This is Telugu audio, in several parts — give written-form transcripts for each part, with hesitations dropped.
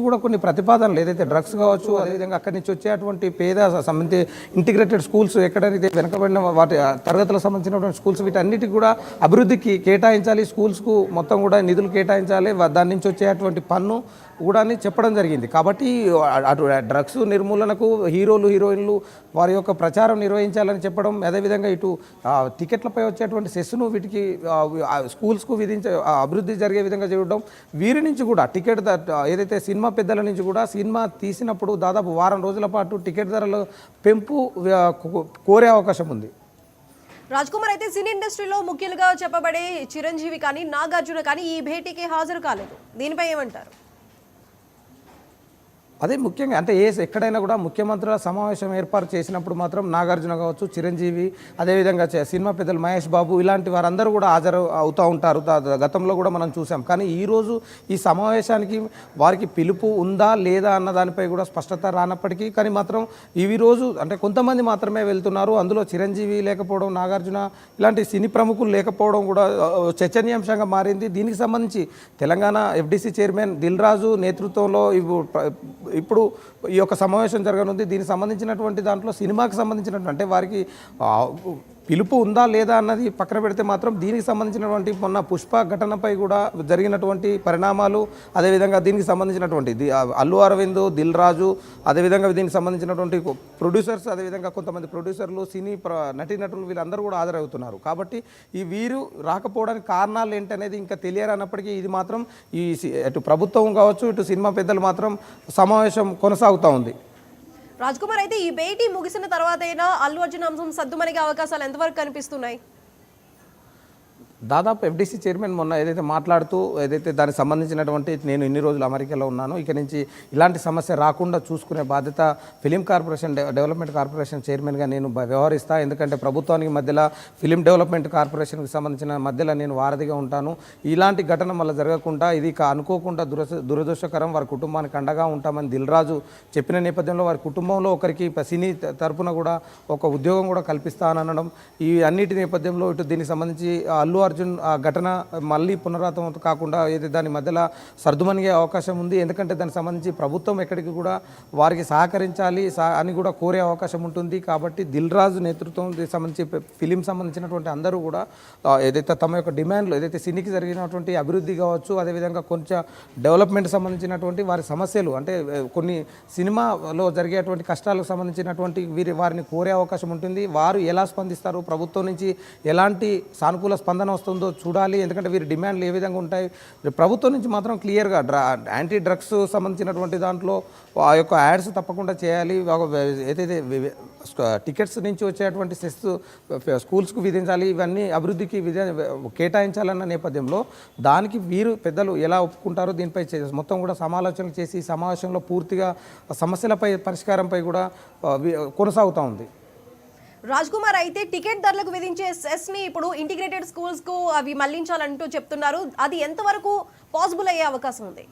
కూడా కొన్ని ప్రతిపాదనలు ఏదైతే డ్రగ్స్ కావచ్చు, అదేవిధంగా అక్కడి నుంచి వచ్చేటువంటి పేద సంబంధించి ఇంటిగ్రేటెడ్ స్కూల్స్ ఎక్కడైతే వెనకబడిన వాటి తరగతులకు సంబంధించినటువంటి స్కూల్స్ వీటన్నిటికి కూడా అభివృద్ధికి కేటాయించాలి, స్కూల్స్కు మొత్తం కూడా నిధులు కేటాయించాలి, దాని నుంచి వచ్చేటువంటి పన్ను కూడా చెప్పడం జరిగింది. కాబట్టి అటు డ్రగ్స్ నిర్మూలనకు హీరోలు హీరోయిన్లు వారి యొక్క ప్రచారం నిర్వహించాలని చెప్పడం, అదేవిధంగా ఇటు టికెట్లపై వచ్చేటువంటి సెస్ను వీటికి స్కూల్స్కు అభివృద్ధి జరిగే విధంగా చేయడం, వీరి నుంచి కూడా టికెట్ ఏదైతే సినిమా పెద్దల నుంచి కూడా సినిమా తీసినప్పుడు దాదాపు వారం రోజుల పాటు టికెట్ ధరలు పెంపు కోరే అవకాశం ఉంది. రాజ్ కుమార్, అయితే సినీ ఇండస్ట్రీలో ముఖ్యులుగా చెప్పబడే చిరంజీవి కానీ నాగార్జున కానీ ఈ భేటీకి హాజరు కాలేదు, దీనిపై ఏమంటారు? అదే ముఖ్యంగా అంటే ఎక్కడైనా కూడా ముఖ్యమంత్రుల సమావేశం ఏర్పాటు చేసినప్పుడు మాత్రం నాగార్జున కావచ్చు, చిరంజీవి, అదేవిధంగా సినిమా పెద్దలు మహేష్ బాబు ఇలాంటి వారందరూ కూడా హాజరు అవుతూ ఉంటారు. గతంలో కూడా మనం చూసాం. కానీ ఈరోజు ఈ సమావేశానికి వారికి పిలుపు ఉందా లేదా అన్న దానిపై కూడా స్పష్టత రానప్పటికీ కానీ మాత్రం ఇవి రోజు అంటే కొంతమంది మాత్రమే వెళ్తున్నారు. అందులో చిరంజీవి లేకపోవడం, నాగార్జున ఇలాంటి సినీ ప్రముఖులు లేకపోవడం కూడా చర్చనీయాంశంగా మారింది. దీనికి సంబంధించి తెలంగాణ FDC చైర్మన్ దిల్ రాజు నేతృత్వంలో ఇప్పుడు ఈ యొక్క సమావేశం జరగనుంది. దీనికి సంబంధించినటువంటి దాంట్లో సినిమాకి సంబంధించినటువంటి అంటే వారికి పిలుపు ఉందా లేదా అన్నది పక్కన పెడితే మాత్రం దీనికి సంబంధించినటువంటి మొన్న పుష్ప ఘటనపై కూడా జరిగినటువంటి పరిణామాలు, అదేవిధంగా దీనికి సంబంధించినటువంటి అల్లు అరవింద్, దిల్ రాజు, అదేవిధంగా దీనికి సంబంధించినటువంటి ప్రొడ్యూసర్స్, అదేవిధంగా కొంతమంది ప్రొడ్యూసర్లు, సినీ నటీనటులు వీళ్ళందరూ కూడా హాజరవుతున్నారు. కాబట్టి ఈ వీరు రాకపోవడానికి కారణాలు ఏంటనేది ఇంకా తెలియరన్నప్పటికీ ఇది మాత్రం అటు ప్రభుత్వం కావచ్చు, ఇటు సినిమా పెద్దలు మాత్రం సమావేశం కొనసాగుతూ ఉంది. రాజ్ కుమార్, అయితే ఈ భేటీ ముగిసిన తర్వాత అయినా అల్లు అర్జున్ అంశం సద్దుమణిగే అవకాశాలు ఎంతవరకు కనిపిస్తున్నాయి? దాదాపు FDC చైర్మన్ మొన్న ఏదైతే మాట్లాడుతూ ఏదైతే దానికి సంబంధించినటువంటి నేను ఇన్ని రోజులు అమెరికాలో ఉన్నాను, ఇక నుంచి ఇలాంటి సమస్య రాకుండా చూసుకునే బాధ్యత ఫిలిం కార్పొరేషన్ డెవలప్మెంట్ కార్పొరేషన్ చైర్మన్గా నేను వ్యవహరిస్తాను. ఎందుకంటే ప్రభుత్వానికి మధ్యలో ఫిలిం డెవలప్మెంట్ కార్పొరేషన్కి సంబంధించిన మధ్యలో నేను వారధిగా ఉంటాను. ఇలాంటి ఘటన మళ్ళీ జరగకుండా ఇది అనుకోకుండా దురదృష్టకరం, వారి కుటుంబానికి అండగా ఉంటామని దిల్ రాజు చెప్పిన నేపథ్యంలో వారి కుటుంబంలో ఒకరికి సినీ తరపున కూడా ఒక ఉద్యోగం కూడా కల్పిస్తాననడం, ఈ అన్నిటి నేపథ్యంలో ఇటు దీనికి సంబంధించి అల్లు అర్జున్ ఆ ఘటన మళ్ళీ పునరావృతం కాకుండా ఏదైతే దాని మధ్యలో సర్దుమనిగే అవకాశం ఉంది. ఎందుకంటే దానికి సంబంధించి ప్రభుత్వం ఎక్కడికి కూడా వారికి సహకరించాలి అని కూడా కోరే అవకాశం ఉంటుంది. కాబట్టి దిల్ రాజు నేతృత్వం సంబంధించి ఫిలిం సంబంధించినటువంటి అందరూ కూడా ఏదైతే తమ యొక్క డిమాండ్లు ఏదైతే సినీకి జరిగినటువంటి అభివృద్ధి కావచ్చు, అదేవిధంగా కొంచెం డెవలప్మెంట్ సంబంధించినటువంటి వారి సమస్యలు అంటే కొన్ని సినిమాలో జరిగేటువంటి కష్టాలకు సంబంధించినటువంటి వారిని కోరే అవకాశం ఉంటుంది. వారు ఎలా స్పందిస్తారు, ప్రభుత్వం నుంచి ఎలాంటి సానుకూల స్పందన వస్తుందో చూడాలి. ఎందుకంటే వీరి డిమాండ్లు ఏ విధంగా ఉంటాయి. ప్రభుత్వం నుంచి మాత్రం క్లియర్గా యాంటీ డ్రగ్స్ సంబంధించినటువంటి దాంట్లో ఆ యొక్క యాడ్స్ తప్పకుండా చేయాలి. ఏదైతే టికెట్స్ నుంచి వచ్చేటువంటి సెస్ స్కూల్స్కు విధించాలి, ఇవన్నీ అభివృద్ధికి కేటాయించాలన్న నేపథ్యంలో దానికి వీరు పెద్దలు ఎలా ఒప్పుకుంటారో దీనిపై మొత్తం కూడా సమాలోచనలు చేసి సమావేశంలో పూర్తిగా సమస్యలపై పరిష్కారంపై కూడా కొనసాగుతూ ఉంది. రాజ్ కుమార్, అయితే టికెట్ ధరలకు విధించే సెస్ ని ఇప్పుడు ఇంటిగ్రేటెడ్ స్కూల్స్ కు అవి మళ్లించాలంటూ చెప్తున్నారు. అది ఎంతవరకు పాసిబుల్ అయ్యే అవకాశం ఉంది?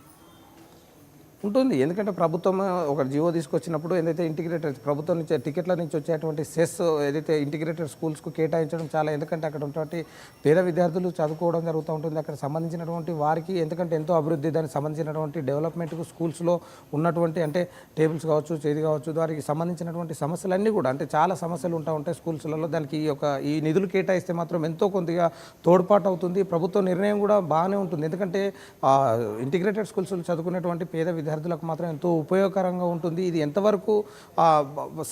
ఉంటుంది. ఎందుకంటే ప్రభుత్వం ఒక జియో తీసుకొచ్చినప్పుడు ఏదైతే ఇంటిగ్రేటెడ్ ప్రభుత్వం నుంచి టికెట్ల నుంచి వచ్చేటువంటి సెస్ ఏదైతే ఇంటిగ్రేటెడ్ స్కూల్స్కు కేటాయించడం చాలా, ఎందుకంటే అక్కడ ఉన్నటువంటి పేద విద్యార్థులు చదువుకోవడం జరుగుతూ ఉంటుంది. అక్కడ సంబంధించినటువంటి వారికి ఎందుకంటే ఎంతో అభివృద్ధి దానికి సంబంధించినటువంటి డెవలప్మెంట్కు స్కూల్స్లో ఉన్నటువంటి అంటే టేబుల్స్ కావచ్చు, చేది కావచ్చు, దానికి సంబంధించినటువంటి సమస్యలన్నీ కూడా అంటే చాలా సమస్యలు ఉంటాయి స్కూల్స్లలో. దానికి ఈ నిధులు కేటాయిస్తే మాత్రం ఎంతో కొద్దిగా తోడ్పాటు అవుతుంది. ప్రభుత్వ నిర్ణయం కూడా బాగానే ఉంటుంది. ఎందుకంటే ఇంటిగ్రేటెడ్ స్కూల్స్లో చదువుకునేటువంటి పేద విద్యార్థులకు మాత్రం ఎంతో ఉపయోగకరంగా ఉంటుంది. ఇది ఎంతవరకు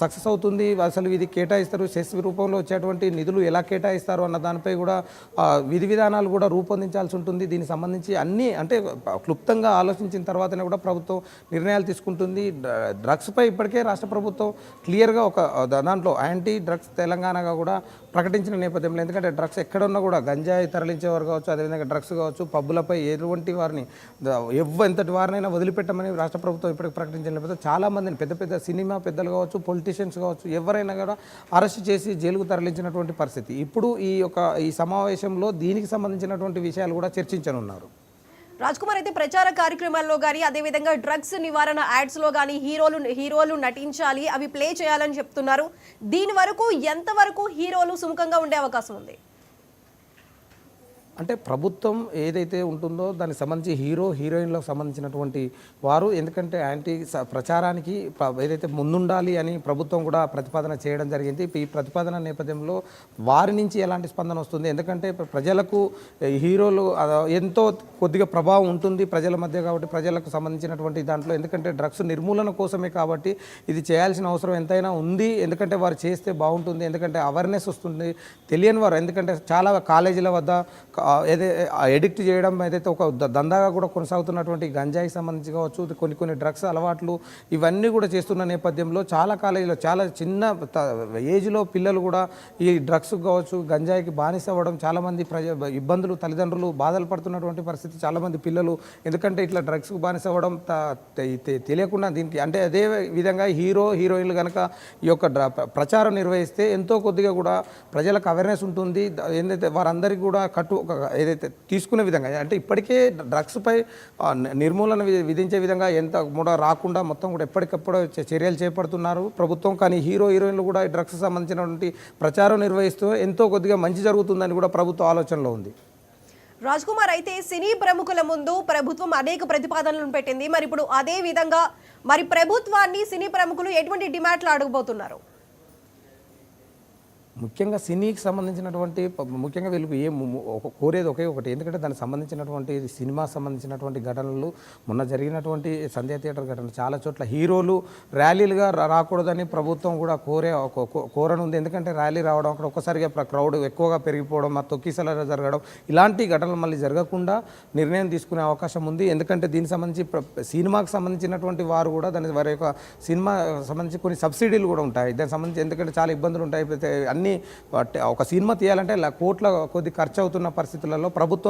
సక్సెస్ అవుతుంది, అసలు ఇది కేటాయిస్తారు, సెస్ రూపంలో వచ్చేటువంటి నిధులు ఎలా కేటాయిస్తారు అన్న దానిపై కూడా విధి విధానాలు కూడా రూపొందించాల్సి ఉంటుంది. దీనికి సంబంధించి అన్నీ అంటే క్లుప్తంగా ఆలోచించిన తర్వాతనే కూడా ప్రభుత్వం నిర్ణయాలు తీసుకుంటుంది. డ్రగ్స్పై ఇప్పటికే రాష్ట్ర ప్రభుత్వం క్లియర్గా ఒక దాంట్లో యాంటీ డ్రగ్స్ తెలంగాణగా కూడా ప్రకటించిన నేపథ్యంలో, ఎందుకంటే డ్రగ్స్ ఎక్కడున్నా కూడా గంజాయి తరలించేవారు కావచ్చు, అదేవిధంగా డ్రగ్స్ కావచ్చు, పబ్బులపై ఎటువంటి వారిని ఎంతటి వారినైనా వదిలిపెట్టమని రాష్ట్ర ప్రభుత్వం ఇప్పటికి ప్రకటించిన నేపథ్యంలో చాలామందిని పెద్ద పెద్ద సినిమా పెద్దలు కావచ్చు, పొలిటీషియన్స్ కావచ్చు, ఎవరైనా కూడా అరెస్ట్ చేసి జైలుకు తరలించినటువంటి పరిస్థితి. ఇప్పుడు ఈ సమావేశంలో దీనికి సంబంధించినటువంటి విషయాలు కూడా చర్చించనున్నారు. రాజ్ కుమార్, అయితే ప్రచార కార్యక్రమాల్లో కానీ అదేవిధంగా డ్రగ్స్ నివారణ యాడ్స్లో కానీ హీరోలు నటించాలి, అవి ప్లే చేయాలని చెప్తున్నారు. దీని వరకు ఎంతవరకు హీరోలు సుముఖంగా ఉండే అవకాశం ఉంది? అంటే ప్రభుత్వం ఏదైతే ఉంటుందో దానికి సంబంధించి హీరో హీరోయిన్లకు సంబంధించినటువంటి వారు ఎందుకంటే ప్రచారానికి ఏదైతే ముందుండాలి అని ప్రభుత్వం కూడా ప్రతిపాదన చేయడం జరిగింది. ఈ ప్రతిపాదన నేపథ్యంలో వారి నుంచి ఎలాంటి స్పందన వస్తుంది? ఎందుకంటే ప్రజలకు హీరోలు ఎంతో కొద్దిగా ప్రభావం ఉంటుంది ప్రజల మధ్య, కాబట్టి ప్రజలకు సంబంధించినటువంటి దాంట్లో ఎందుకంటే డ్రగ్స్ నిర్మూలన కోసమే కాబట్టి ఇది చేయాల్సిన అవసరం ఎంతైనా ఉంది. ఎందుకంటే వారు చేస్తే బాగుంటుంది, ఎందుకంటే అవేర్నెస్ వస్తుంది. తెలియని వారు ఎందుకంటే చాలా కాలేజీల వద్ద ఎడిక్ట్ చేయడం ఏదైతే ఒక దందాగా కూడా కొనసాగుతున్నటువంటి గంజాయికి సంబంధించి కావచ్చు, కొన్ని డ్రగ్స్ అలవాట్లు ఇవన్నీ కూడా చేస్తున్న నేపథ్యంలో చాలా కాలేజీలో చాలా చిన్న ఏజ్లో పిల్లలు కూడా ఈ డ్రగ్స్ కావచ్చు గంజాయికి బానిస అవ్వడం, చాలామంది ఇబ్బందులు తల్లిదండ్రులు బాధలు పడుతున్నటువంటి పరిస్థితి చాలామంది పిల్లలు. ఎందుకంటే ఇట్లా డ్రగ్స్కు బానిస అవ్వడం తెలియకుండా దీనికి అంటే అదే విధంగా హీరో హీరోయిన్లు కనుక ఈ యొక్క ప్రచారం నిర్వహిస్తే ఎంతో కొద్దిగా కూడా ప్రజలకు అవేర్నెస్ ఉంటుంది. ఏంటంటే వారందరికీ కూడా ఏదైతే తీసుకునే విధంగా అంటే ఇప్పటికే డ్రగ్స్పై నిర్మూలన విధించే విధంగా ఎంత కూడా రాకుండా మొత్తం కూడా ఎప్పటికప్పుడు చర్యలు చేపడుతున్నారు ప్రభుత్వం. కానీ హీరో హీరోయిన్లు కూడా ఈ డ్రగ్స్ సంబంధించినటువంటి ప్రచారం నిర్వహిస్తూ ఎంతో కొద్దిగా మంచి జరుగుతుందని కూడా ప్రభుత్వ ఆలోచనలో ఉంది. రాజ్ కుమార్, అయితే సినీ ప్రముఖుల ముందు ప్రభుత్వం అనేక ప్రతిపాదనలను పెట్టింది. మరి ఇప్పుడు అదే విధంగా మరి ప్రభుత్వాన్ని సినీ ప్రముఖులు ఎటువంటి డిమాండ్లు అడగబోతున్నారు? ముఖ్యంగా సినీకి సంబంధించినటువంటి ముఖ్యంగా వీళ్ళకి కోరేది ఒకే ఒకటి, ఎందుకంటే దానికి సంబంధించినటువంటి సినిమా సంబంధించినటువంటి ఘటనలు మొన్న జరిగినటువంటి సంధ్యా థియేటర్ ఘటన చాలా చోట్ల హీరోలు ర్యాలీలుగా రాకూడదని ప్రభుత్వం కూడా కోరనుంది. ఎందుకంటే ర్యాలీ రావడం అక్కడ ఒక్కసారిగా క్రౌడ్ ఎక్కువగా పెరిగిపోవడం, ఆ తొక్కిసలా జరగడం ఇలాంటి ఘటనలు మళ్ళీ జరగకుండా నిర్ణయం తీసుకునే అవకాశం ఉంది. ఎందుకంటే దీనికి సంబంధించి సినిమాకి సంబంధించినటువంటి వారు కూడా వారి యొక్క సినిమా సంబంధించి కొన్ని సబ్సిడీలు కూడా ఉంటాయి దానికి సంబంధించి, ఎందుకంటే చాలా ఇబ్బందులు ఉంటాయి. అన్ని ఒక సినిమా తీయాలంటే కోట్ల కొద్ది ఖర్చు అవుతున్న పరిస్థితులలో ప్రభుత్వం